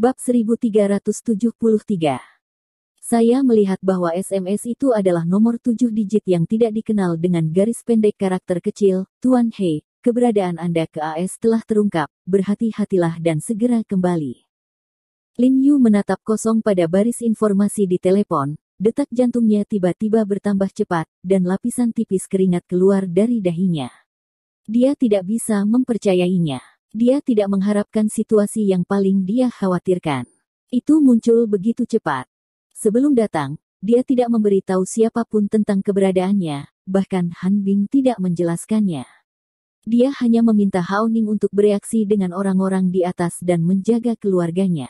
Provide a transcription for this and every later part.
Bab 1373. Saya melihat bahwa SMS itu adalah nomor 7 digit yang tidak dikenal dengan garis pendek karakter kecil. Tuan He, keberadaan Anda ke AS telah terungkap, berhati-hatilah dan segera kembali. Lin Yu menatap kosong pada baris informasi di telepon, detak jantungnya tiba-tiba bertambah cepat, dan lapisan tipis keringat keluar dari dahinya. Dia tidak bisa mempercayainya. Dia tidak mengharapkan situasi yang paling dia khawatirkan. Itu muncul begitu cepat. Sebelum datang, dia tidak memberitahu siapapun tentang keberadaannya, bahkan Han Bing tidak menjelaskannya. Dia hanya meminta Hao Ning untuk bereaksi dengan orang-orang di atas dan menjaga keluarganya.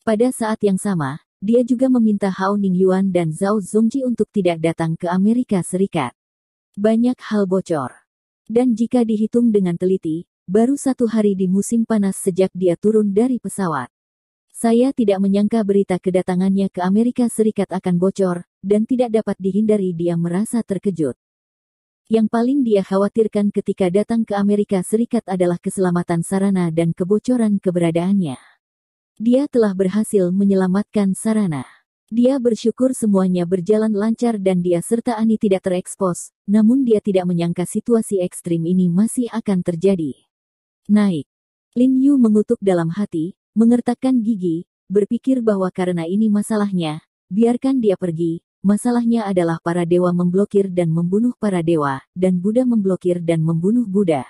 Pada saat yang sama, dia juga meminta Hao Ning Yuan dan Zhao Zongji untuk tidak datang ke Amerika Serikat. Banyak hal bocor. Dan jika dihitung dengan teliti, baru 1 hari di musim panas sejak dia turun dari pesawat. Saya tidak menyangka berita kedatangannya ke Amerika Serikat akan bocor, dan tidak dapat dihindari dia merasa terkejut. Yang paling dia khawatirkan ketika datang ke Amerika Serikat adalah keselamatan Sarana dan kebocoran keberadaannya. Dia telah berhasil menyelamatkan Sarana. Dia bersyukur semuanya berjalan lancar dan dia serta Ani tidak terekspos, namun dia tidak menyangka situasi ekstrim ini masih akan terjadi. Naik. Lin Yu mengutuk dalam hati, mengertakkan gigi, berpikir bahwa karena ini masalahnya, biarkan dia pergi. Masalahnya adalah para dewa memblokir dan membunuh para dewa, dan Buddha memblokir dan membunuh Buddha.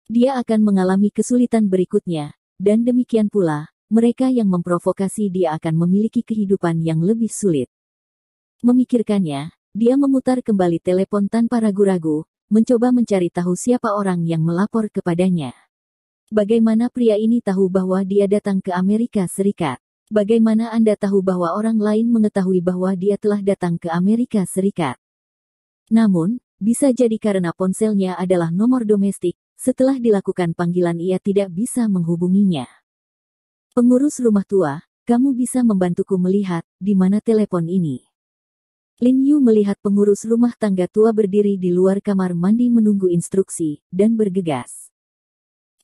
Dia akan mengalami kesulitan berikutnya, dan demikian pula, mereka yang memprovokasi dia akan memiliki kehidupan yang lebih sulit. Memikirkannya, dia memutar kembali telepon tanpa ragu-ragu, mencoba mencari tahu siapa orang yang melapor kepadanya. Bagaimana pria ini tahu bahwa dia datang ke Amerika Serikat? Bagaimana Anda tahu bahwa orang lain mengetahui bahwa dia telah datang ke Amerika Serikat? Namun, bisa jadi karena ponselnya adalah nomor domestik, setelah dilakukan panggilan ia tidak bisa menghubunginya. Pengurus rumah tua, kamu bisa membantuku melihat di mana telepon ini? Lin Yu melihat pengurus rumah tangga tua berdiri di luar kamar mandi menunggu instruksi, dan bergegas.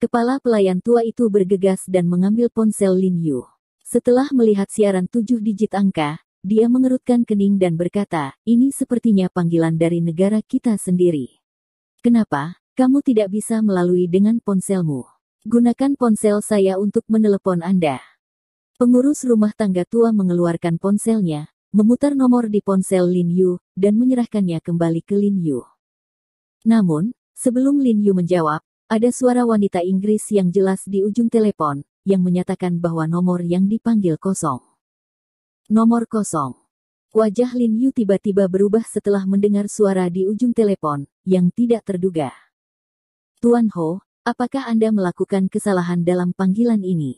Kepala pelayan tua itu bergegas dan mengambil ponsel Lin Yu. Setelah melihat siaran 7 digit angka, dia mengerutkan kening dan berkata, ini sepertinya panggilan dari negara kita sendiri. Kenapa, kamu tidak bisa melalui dengan ponselmu? Gunakan ponsel saya untuk menelepon Anda. Pengurus rumah tangga tua mengeluarkan ponselnya, memutar nomor di ponsel Lin Yu, dan menyerahkannya kembali ke Lin Yu. Namun, sebelum Lin Yu menjawab, ada suara wanita Inggris yang jelas di ujung telepon, yang menyatakan bahwa nomor yang dipanggil kosong. Nomor kosong. Wajah Lin Yu tiba-tiba berubah setelah mendengar suara di ujung telepon, yang tidak terduga. Tuan Ho, apakah Anda melakukan kesalahan dalam panggilan ini?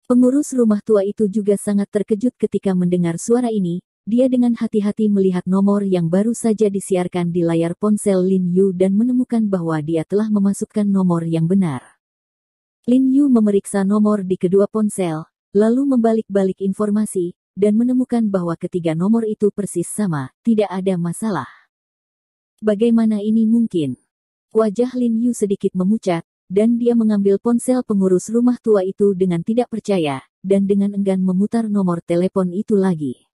Pengurus rumah tua itu juga sangat terkejut ketika mendengar suara ini. Dia dengan hati-hati melihat nomor yang baru saja disiarkan di layar ponsel Lin Yu dan menemukan bahwa dia telah memasukkan nomor yang benar. Lin Yu memeriksa nomor di kedua ponsel, lalu membalik-balik informasi, dan menemukan bahwa ketiga nomor itu persis sama, tidak ada masalah. Bagaimana ini mungkin? Wajah Lin Yu sedikit memucat, dan dia mengambil ponsel pengurus rumah tua itu dengan tidak percaya, dan dengan enggan memutar nomor telepon itu lagi.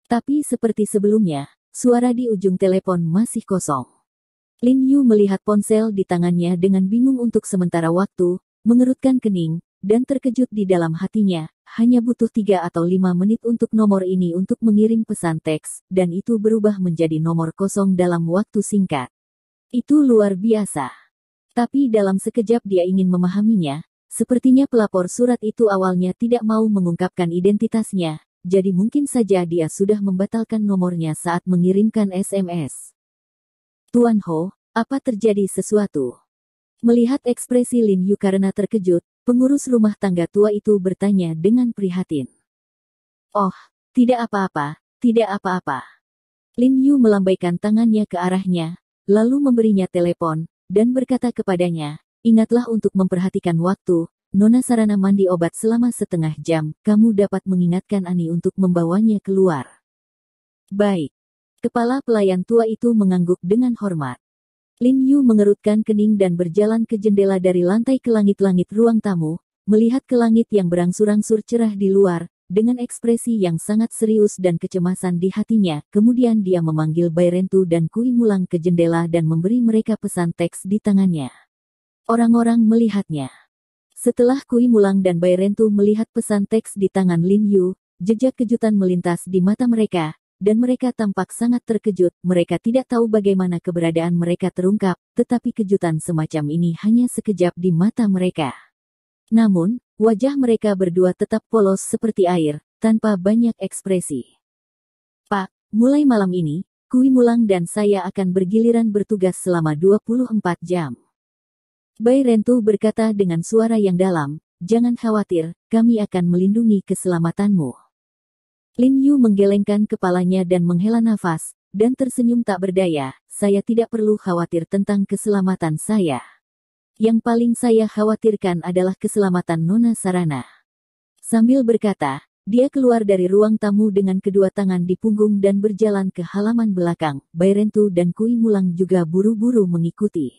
Tapi seperti sebelumnya, suara di ujung telepon masih kosong. Lin Yu melihat ponsel di tangannya dengan bingung untuk sementara waktu, mengerutkan kening, dan terkejut di dalam hatinya, hanya butuh 3 atau 5 menit untuk nomor ini untuk mengirim pesan teks, dan itu berubah menjadi nomor kosong dalam waktu singkat. Itu luar biasa. Tapi dalam sekejap dia ingin memahaminya, sepertinya pelapor surat itu awalnya tidak mau mengungkapkan identitasnya, jadi mungkin saja dia sudah membatalkan nomornya saat mengirimkan SMS. Tuan Ho, apa terjadi sesuatu? Melihat ekspresi Lin Yu karena terkejut, pengurus rumah tangga tua itu bertanya dengan prihatin. Oh, tidak apa-apa, tidak apa-apa. Lin Yu melambaikan tangannya ke arahnya, lalu memberinya telepon, dan berkata kepadanya, ingatlah untuk memperhatikan waktu, Nona Sarana mandi obat selama setengah jam, kamu dapat mengingatkan Ani untuk membawanya keluar. Baik. Kepala pelayan tua itu mengangguk dengan hormat. Lin Yu mengerutkan kening dan berjalan ke jendela dari lantai ke langit-langit ruang tamu, melihat ke langit yang berangsur-angsur cerah di luar, dengan ekspresi yang sangat serius dan kecemasan di hatinya. Kemudian dia memanggil Bairentu dan Kui Mulang ke jendela dan memberi mereka pesan teks di tangannya. Orang-orang melihatnya. Setelah Kui Mulang dan Bairentu melihat pesan teks di tangan Lin Yu, jejak kejutan melintas di mata mereka, dan mereka tampak sangat terkejut. Mereka tidak tahu bagaimana keberadaan mereka terungkap, tetapi kejutan semacam ini hanya sekejap di mata mereka. Namun, wajah mereka berdua tetap polos seperti air, tanpa banyak ekspresi. Pak, mulai malam ini, Kui Mulang dan saya akan bergiliran bertugas selama 24 jam. Bairentu berkata dengan suara yang dalam, jangan khawatir, kami akan melindungi keselamatanmu. Lin Yu menggelengkan kepalanya dan menghela nafas, dan tersenyum tak berdaya. Saya tidak perlu khawatir tentang keselamatan saya. Yang paling saya khawatirkan adalah keselamatan Nona Sarana. Sambil berkata, dia keluar dari ruang tamu dengan kedua tangan di punggung dan berjalan ke halaman belakang. Bairentu dan Kui Mulang juga buru-buru mengikuti.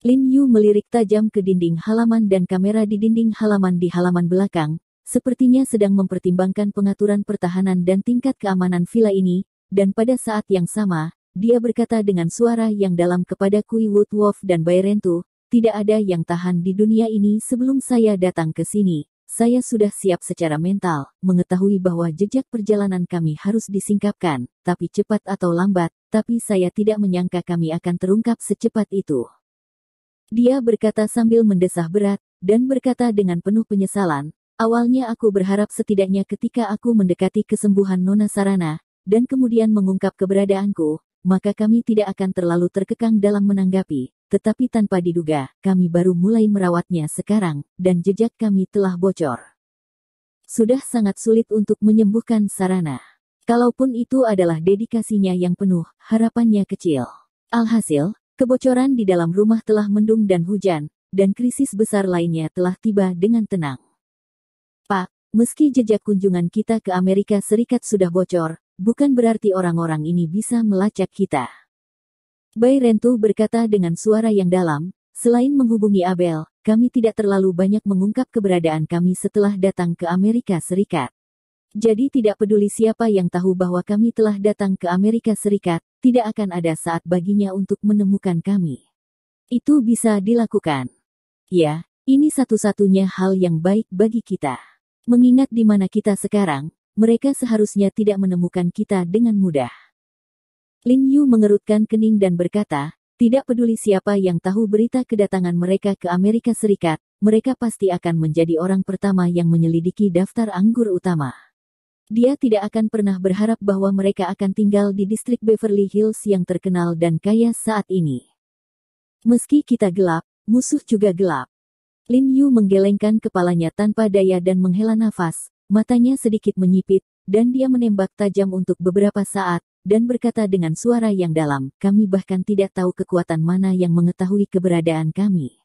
Lin Yu melirik tajam ke dinding halaman dan kamera di dinding halaman di halaman belakang. Sepertinya sedang mempertimbangkan pengaturan pertahanan dan tingkat keamanan villa ini, dan pada saat yang sama, dia berkata dengan suara yang dalam kepada Kui Woodwolf dan Bairentu, tidak ada yang tahan di dunia ini sebelum saya datang ke sini. Saya sudah siap secara mental, mengetahui bahwa jejak perjalanan kami harus disingkapkan, tapi cepat atau lambat, tapi saya tidak menyangka kami akan terungkap secepat itu. Dia berkata sambil mendesah berat, dan berkata dengan penuh penyesalan, awalnya aku berharap setidaknya ketika aku mendekati kesembuhan Nona Sarana, dan kemudian mengungkap keberadaanku, maka kami tidak akan terlalu terkekang dalam menanggapi, tetapi tanpa diduga, kami baru mulai merawatnya sekarang, dan jejak kami telah bocor. Sudah sangat sulit untuk menyembuhkan Sarana. Kalaupun itu adalah dedikasinya yang penuh, harapannya kecil. Alhasil, kebocoran di dalam rumah telah mendung dan hujan, dan krisis besar lainnya telah tiba dengan tenang. Pak, meski jejak kunjungan kita ke Amerika Serikat sudah bocor, bukan berarti orang-orang ini bisa melacak kita. Bairentu berkata dengan suara yang dalam, selain menghubungi Abel, kami tidak terlalu banyak mengungkap keberadaan kami setelah datang ke Amerika Serikat. Jadi tidak peduli siapa yang tahu bahwa kami telah datang ke Amerika Serikat, tidak akan ada saat baginya untuk menemukan kami. Itu bisa dilakukan. Ya, ini satu-satunya hal yang baik bagi kita. Mengingat di mana kita sekarang, mereka seharusnya tidak menemukan kita dengan mudah. Lin Yu mengerutkan kening dan berkata, tidak peduli siapa yang tahu berita kedatangan mereka ke Amerika Serikat, mereka pasti akan menjadi orang pertama yang menyelidiki daftar anggur utama. Dia tidak akan pernah berharap bahwa mereka akan tinggal di distrik Beverly Hills yang terkenal dan kaya saat ini. Meski kita gelap, musuh juga gelap. Lin Yu menggelengkan kepalanya tanpa daya dan menghela nafas, matanya sedikit menyipit, dan dia menembak tajam untuk beberapa saat, dan berkata dengan suara yang dalam, kami bahkan tidak tahu kekuatan mana yang mengetahui keberadaan kami.